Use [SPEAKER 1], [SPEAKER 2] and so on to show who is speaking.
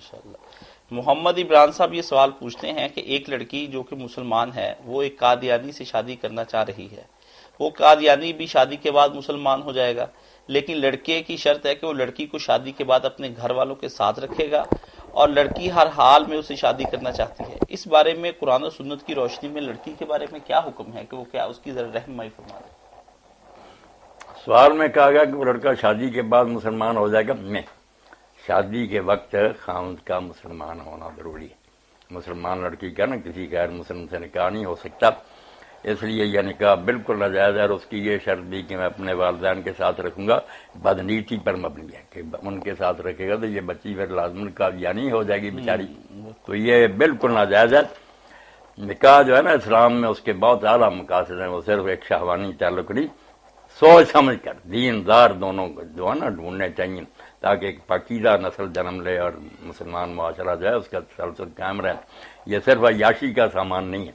[SPEAKER 1] ماشاءاللہ۔ محمد عمران صاحب یہ سوال پوچھتے ہیں کہ ایک لڑکی جو کہ مسلمان ہے وہ ایک قادیانی سے شادی کرنا چاہ رہی ہے، وہ قادیانی بھی شادی کے بعد مسلمان ہو جائے گا، لیکن لڑکے کی شرط ہے کہ وہ لڑکی کو شادی کے بعد اپنے گھر والوں کے ساتھ رکھے گا، اور لڑکی ہر حال میں اسے شادی کرنا چاہتی ہے۔ اس بارے میں قرآن و سنت کی روشنی میں لڑکی کے بارے میں کیا حکم ہے کہ وہ کیا، اس کی ذرا رہنمائی فرما دیں۔
[SPEAKER 2] سوال میں کہا گیا کہ وہ لڑکا شادی کے بعد مسلمان ہو جائے گا، نہیں، شادی کے وقت خاوند کا مسلمان ہونا ضروری ہے۔ مسلمان لڑکی کا نا کسی غیر مسلم سے نکاح نہیں ہو سکتا، اس لیے یہ نکاح بالکل ناجائز ہے، اور اس کی یہ شرط بھی کہ میں اپنے والدین کے ساتھ رکھوں گا، بدنیتی پر مبنی ہے کہ ان کے ساتھ رکھے گا تو یہ بچی پھر لازمن قادیانی ہو جائے گی بیچاری، تو یہ بالکل ناجائز ہے۔ نکاح جو ہے نا اسلام میں اس کے بہت اعلیٰ مقاصد ہیں، وہ صرف ایک شہوانی تعلق نہیں، سوچ سمجھ کر دیندار دونوں کو جو ہے نا ڈھونڈنے چاہیے تاکہ ایک پاکیزہ نسل جنم لے اور مسلمان معاشرہ جو ہے اس کا تسلسل قائم رہے۔ یہ صرف عیاشی کا سامان نہیں ہے۔